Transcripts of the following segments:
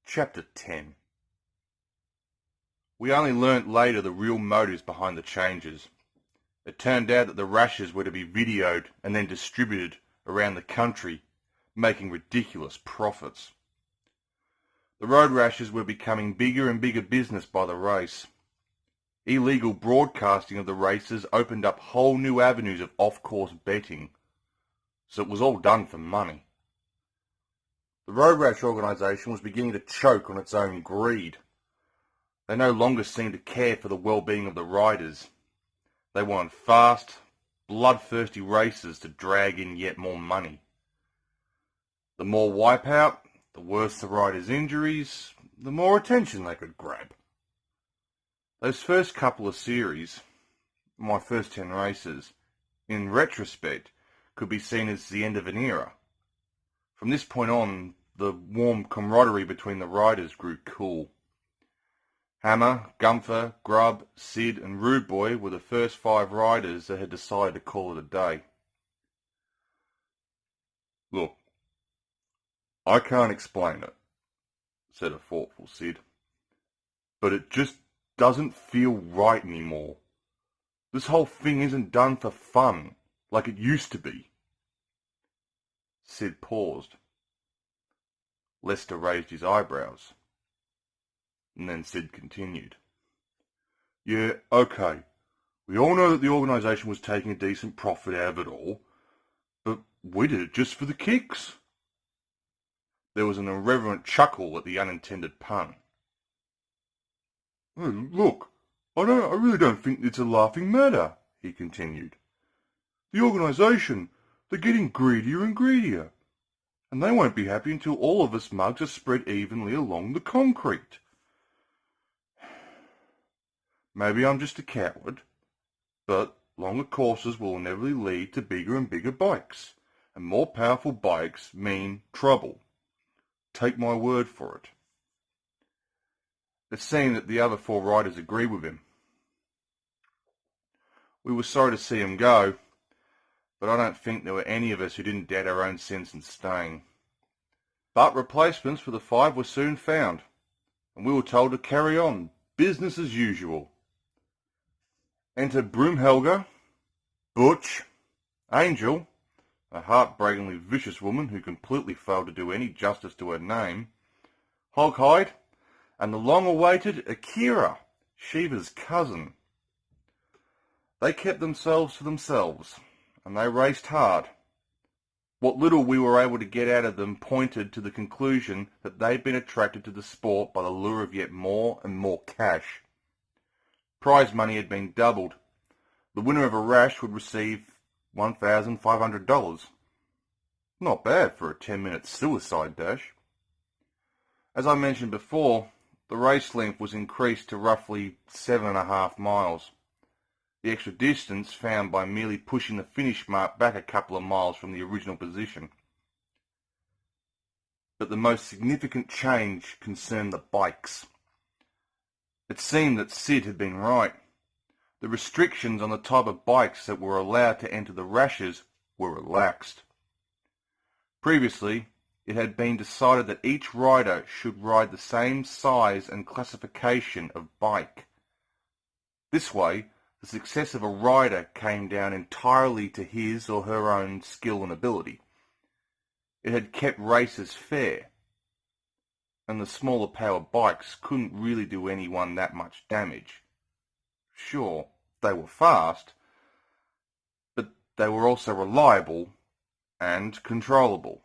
Chapter 10. We only learnt later the real motives behind the changes. It turned out that the Rashes were to be videoed and then distributed around the country, making ridiculous profits. The road rashes were becoming bigger and bigger business by the race. Illegal broadcasting of the races opened up whole new avenues of off-course betting, so it was all done for money. The Road Rash organisation was beginning to choke on its own greed. They no longer seemed to care for the well-being of the riders. They wanted fast, bloodthirsty races to drag in yet more money. The more wipeout, the worse the riders' injuries, the more attention they could grab. Those first couple of series, my first 10 races, in retrospect, could be seen as the end of an era. From this point on, the warm camaraderie between the riders grew cool. Hammer, Gunther, Grubb, Sid and Rude Boy were the first 5 riders that had decided to call it a day. "Look, I can't explain it," said a thoughtful Sid, "but it just doesn't feel right anymore. This whole thing isn't done for fun, like it used to be." Sid paused. Lester raised his eyebrows. And then Sid continued. "Yeah, okay. We all know that the organisation was taking a decent profit out of it all, but we did it just for the kicks." There was an irreverent chuckle at the unintended pun. "Look, I really don't think it's a laughing matter," he continued. "The organisation, they're getting greedier and greedier, and they won't be happy until all of us mugs are spread evenly along the concrete. Maybe I'm just a coward, but longer courses will inevitably lead to bigger and bigger bikes, and more powerful bikes mean trouble. Take my word for it." It seemed that the other 4 riders agreed with him. We were sorry to see him go, but I don't think there were any of us who didn't doubt our own sense in staying. But replacements for the 5 were soon found, and we were told to carry on, business as usual. Enter Broomhelga, Butch, Angel, a heartbreakingly vicious woman who completely failed to do any justice to her name, Hoghide, and the long-awaited Akira, Shiva's cousin. They kept themselves to themselves, and they raced hard. What little we were able to get out of them pointed to the conclusion that they'd been attracted to the sport by the lure of yet more and more cash. Prize money had been doubled. The winner of a rash would receive $1,500. Not bad for a 10-minute suicide dash. As I mentioned before, the race length was increased to roughly 7.5 miles. The extra distance found by merely pushing the finish mark back a couple of miles from the original position. But the most significant change concerned the bikes. It seemed that Sid had been right. The restrictions on the type of bikes that were allowed to enter the rashes were relaxed. Previously, it had been decided that each rider should ride the same size and classification of bike. This way, the success of a rider came down entirely to his or her own skill and ability. It had kept races fair, and the smaller power bikes couldn't really do anyone that much damage. Sure, they were fast, but they were also reliable and controllable.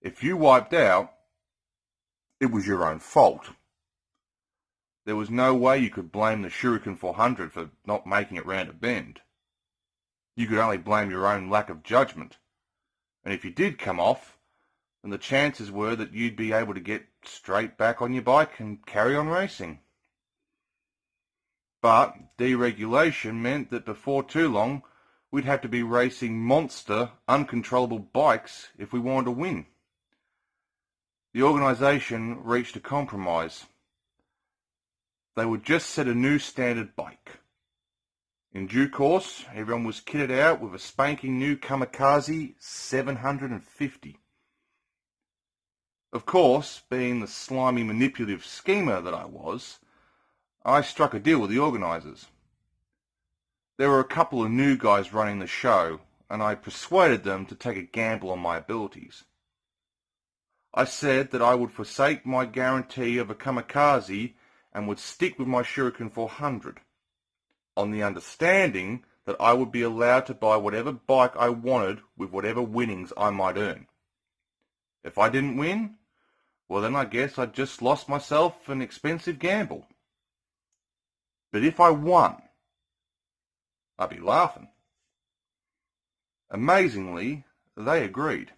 If you wiped out, it was your own fault. There was no way you could blame the Shuriken 400 for not making it round a bend. You could only blame your own lack of judgment, and if you did come off, then the chances were that you'd be able to get straight back on your bike and carry on racing. But deregulation meant that before too long, we'd have to be racing monster, uncontrollable bikes if we wanted to win. The organisation reached a compromise. They would just set a new standard bike. In due course, everyone was kitted out with a spanking new Kamikaze 750. Of course, being the slimy manipulative schemer that I was, I struck a deal with the organisers. There were a couple of new guys running the show, and I persuaded them to take a gamble on my abilities. I said that I would forsake my guarantee of a kamikaze and would stick with my Shuriken 400, on the understanding that I would be allowed to buy whatever bike I wanted with whatever winnings I might earn. If I didn't win, well then I guess I'd just lost myself an expensive gamble. But if I won, I'd be laughing. Amazingly, they agreed,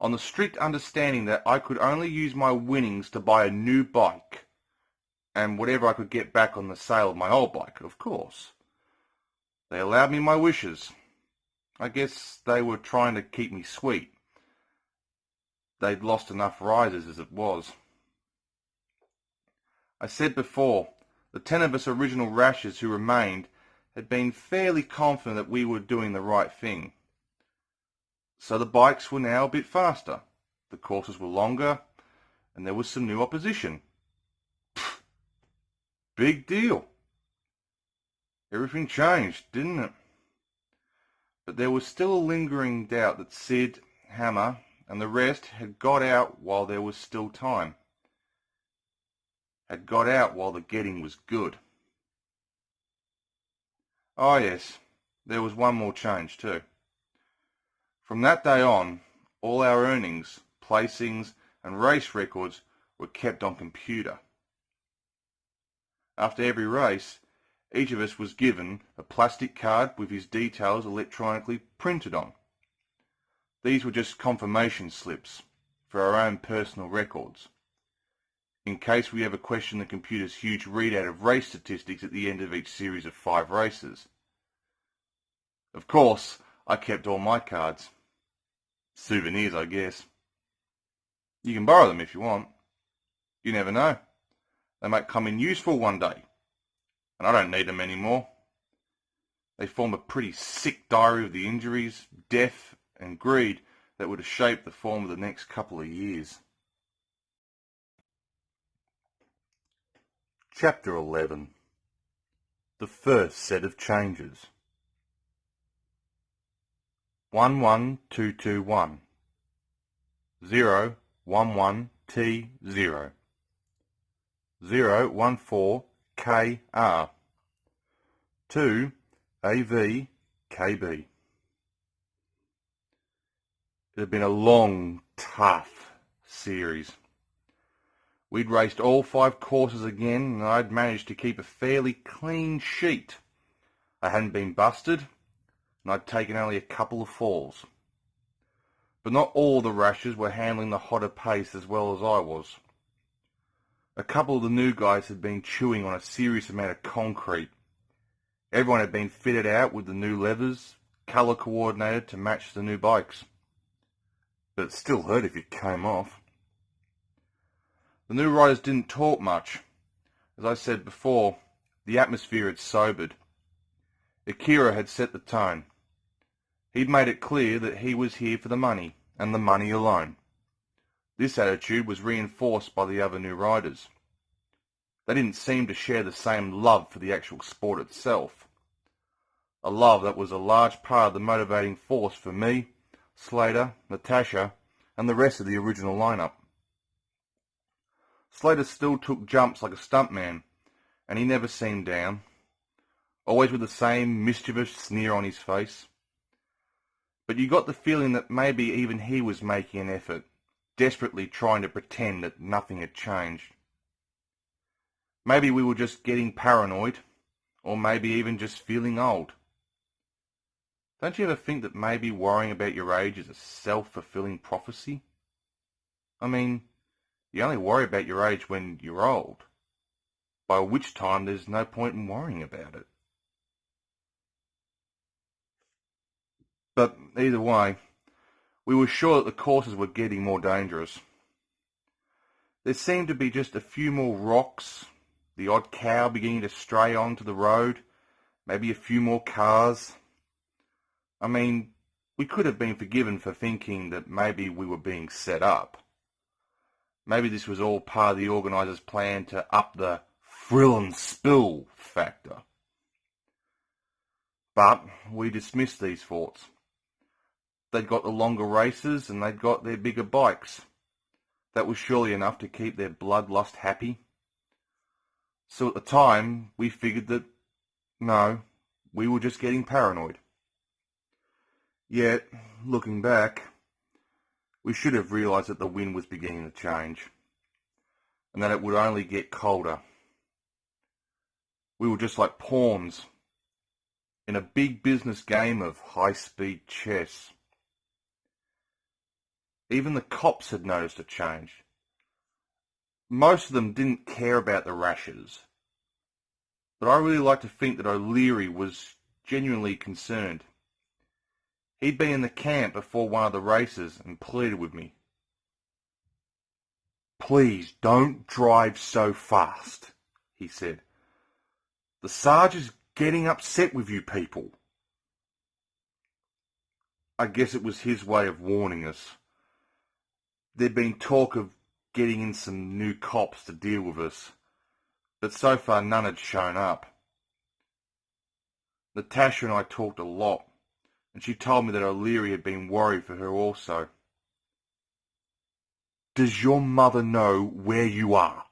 on the strict understanding that I could only use my winnings to buy a new bike, and whatever I could get back on the sale of my old bike, of course. They allowed me my wishes. I guess they were trying to keep me sweet. They'd lost enough risers as it was. I said before, the 10 of us original Rashers who remained had been fairly confident that we were doing the right thing. So the bikes were now a bit faster, the courses were longer, and there was some new opposition. Pfft, big deal. Everything changed, didn't it? But there was still a lingering doubt that Sid, Hammer, and the rest had got out while there was still time. Had got out while the getting was good. Oh yes, there was one more change too. From that day on, all our earnings, placings, and race records were kept on computer. After every race, each of us was given a plastic card with his details electronically printed on. These were just confirmation slips for our own personal records, in case we ever questioned the computer's huge readout of race statistics at the end of each series of 5 races. Of course, I kept all my cards. Souvenirs, I guess. You can borrow them if you want. You never know. They might come in useful one day, and I don't need them anymore. They form a pretty sick diary of the injuries, death, and greed that would have shaped the form of the next couple of years. Chapter 11. The first set of changes. 11221 011T0 014KR 2 AVKB. It had been a long, tough series. We'd raced all 5 courses again, and I'd managed to keep a fairly clean sheet. I hadn't been busted, and I'd taken only a couple of falls. But not all the Rashers were handling the hotter pace as well as I was. A couple of the new guys had been chewing on a serious amount of concrete. Everyone had been fitted out with the new levers, colour coordinated to match the new bikes. But it still hurt if it came off. The new riders didn't talk much. As I said before, the atmosphere had sobered. Akira had set the tone. He'd made it clear that he was here for the money, and the money alone. This attitude was reinforced by the other new riders. They didn't seem to share the same love for the actual sport itself. A love that was a large part of the motivating force for me, Slater, Natasha, and the rest of the original lineup. Slater still took jumps like a stuntman, and he never seemed down, always with the same mischievous sneer on his face. But you got the feeling that maybe even he was making an effort, desperately trying to pretend that nothing had changed. Maybe we were just getting paranoid, or maybe even just feeling old. Don't you ever think that maybe worrying about your age is a self-fulfilling prophecy? I mean, you only worry about your age when you're old, by which time there's no point in worrying about it. But either way, we were sure that the courses were getting more dangerous. There seemed to be just a few more rocks, the odd cow beginning to stray onto the road, maybe a few more cars. I mean, we could have been forgiven for thinking that maybe we were being set up. Maybe this was all part of the organisers' plan to up the thrill and spill factor. But we dismissed these thoughts. They'd got the longer races and they'd got their bigger bikes. That was surely enough to keep their bloodlust happy. So at the time, we figured that, no, we were just getting paranoid. Yet, looking back, we should have realised that the wind was beginning to change, and that it would only get colder. We were just like pawns in a big business game of high-speed chess. Even the cops had noticed a change. Most of them didn't care about the Rashes, but I really like to think that O'Leary was genuinely concerned. He'd been in the camp before one of the races and pleaded with me. "Please don't drive so fast," he said. "The Sarge is getting upset with you people." I guess it was his way of warning us. There'd been talk of getting in some new cops to deal with us, but so far none had shown up. Natasha and I talked a lot, and she told me that O'Leary had been worried for her also. "Does your mother know where you are?"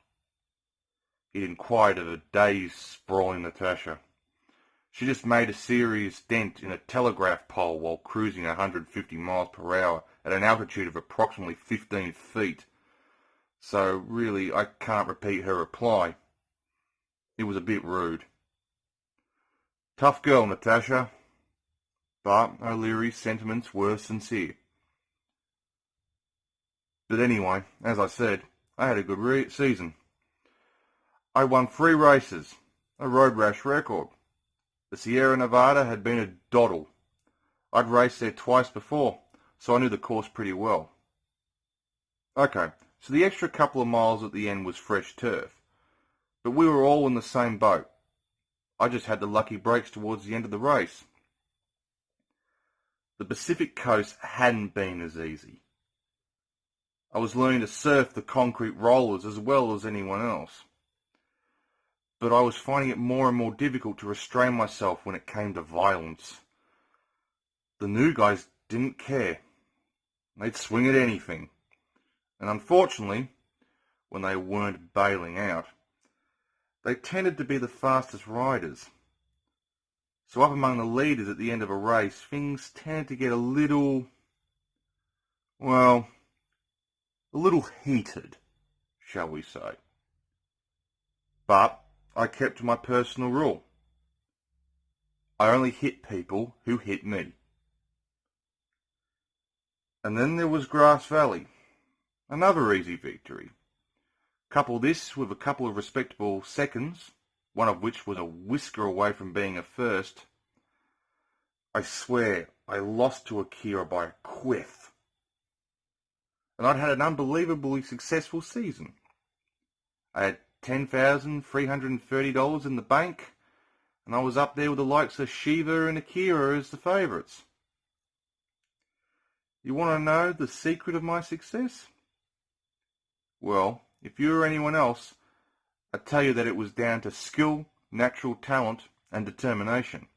He'd inquired of a dazed, sprawling Natasha. She just made a serious dent in a telegraph pole while cruising 150 miles per hour at an altitude of approximately 15 feet. So really, I can't repeat her reply. It was a bit rude. Tough girl, Natasha. But O'Leary's sentiments were sincere. But anyway, as I said, I had a good season. I won 3 races, a road rash record. The Sierra Nevada had been a doddle. I'd raced there twice before, so I knew the course pretty well. Okay, so the extra couple of miles at the end was fresh turf, but we were all in the same boat. I just had the lucky breaks towards the end of the race. The Pacific coast hadn't been as easy. I was learning to surf the concrete rollers as well as anyone else. But I was finding it more and more difficult to restrain myself when it came to violence. The new guys didn't care. They'd swing at anything. And unfortunately, when they weren't bailing out, they tended to be the fastest riders. So up among the leaders at the end of a race, things tended to get a little heated, shall we say. But I kept to my personal rule. I only hit people who hit me. And then there was Grass Valley, another easy victory. Couple this with a couple of respectable seconds, one of which was a whisker away from being a first. I swear I lost to Akira by a quiff. And I'd had an unbelievably successful season. I had $10,330 in the bank, and I was up there with the likes of Shiva and Akira as the favourites. You want to know the secret of my success? Well, if you or anyone else, I'd tell you that it was down to skill, natural talent, and determination.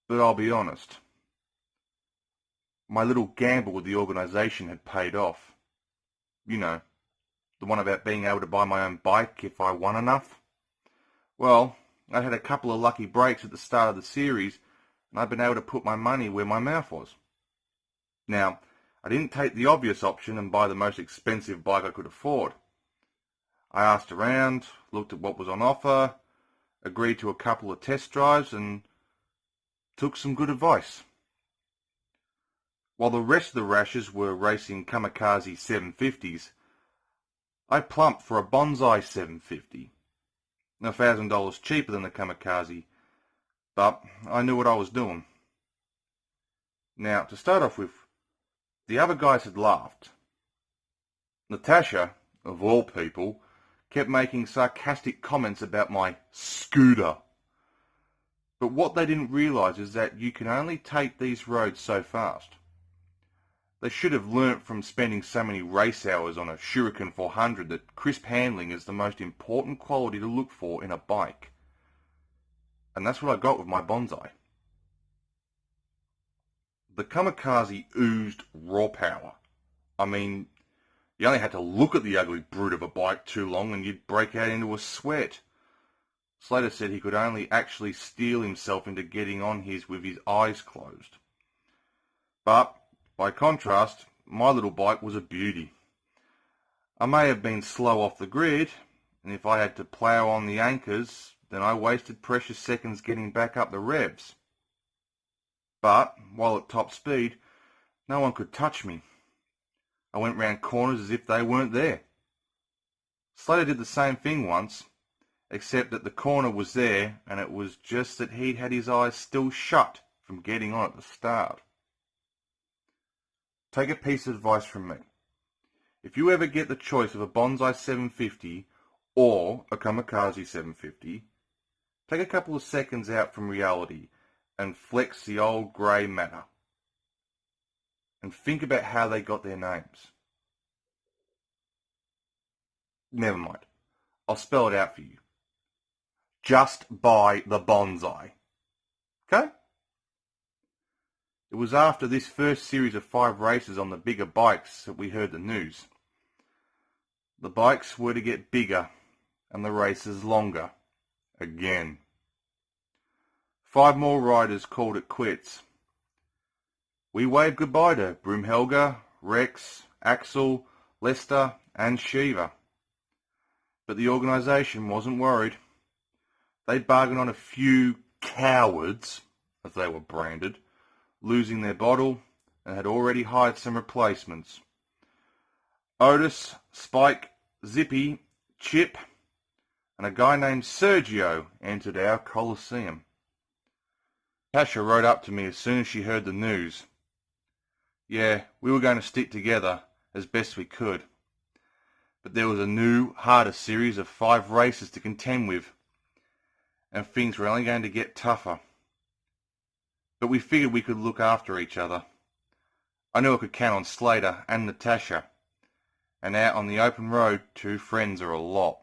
But I'll be honest. My little gamble with the organisation had paid off. You know, the one about being able to buy my own bike if I won enough. Well, I had a couple of lucky breaks at the start of the series, and I'd been able to put my money where my mouth was. Now, I didn't take the obvious option and buy the most expensive bike I could afford. I asked around, looked at what was on offer, agreed to a couple of test drives, and took some good advice. While the rest of the Rashes were racing kamikaze 750s, I plumped for a bonsai 750. $1,000 cheaper than the kamikaze, but I knew what I was doing. Now, to start off with, the other guys had laughed. Natasha, of all people, kept making sarcastic comments about my scooter. But what they didn't realise is that you can only take these roads so fast. They should have learnt from spending so many race hours on a Shuriken 400 that crisp handling is the most important quality to look for in a bike. And that's what I got with my Bonsai. The Kamikaze oozed raw power. I mean, you only had to look at the ugly brute of a bike too long and you'd break out into a sweat. Slater said he could only actually steel himself into getting on his with his eyes closed. But, by contrast, my little bike was a beauty. I may have been slow off the grid, and if I had to plough on the anchors, then I wasted precious seconds getting back up the revs. But, while at top speed, no one could touch me. I went round corners as if they weren't there. Slater did the same thing once, except that the corner was there, and it was just that he'd had his eyes still shut from getting on at the start. Take a piece of advice from me. If you ever get the choice of a Bonsai 750 or a Kamikaze 750, take a couple of seconds out from reality and flex the old grey matter. And think about how they got their names. Never mind. I'll spell it out for you. Just buy the Bonsai. Okay? It was after this first series of 5 races on the bigger bikes that we heard the news. The bikes were to get bigger and the races longer. Again. 5 more riders called it quits. We waved goodbye to Broomhelga, Rex, Axel, Lester and Shiva. But the organisation wasn't worried. They bargained on a few cowards, as they were branded, losing their bottle, and had already hired some replacements. Otis, Spike, Zippy, Chip, and a guy named Sergio entered our Colosseum. Tasha wrote up to me as soon as she heard the news. Yeah, we were going to stick together as best we could. But there was a new, harder series of 5 races to contend with, and things were only going to get tougher. But we figured we could look after each other. I knew I could count on Slater and Natasha, and out on the open road 2 friends are a lot.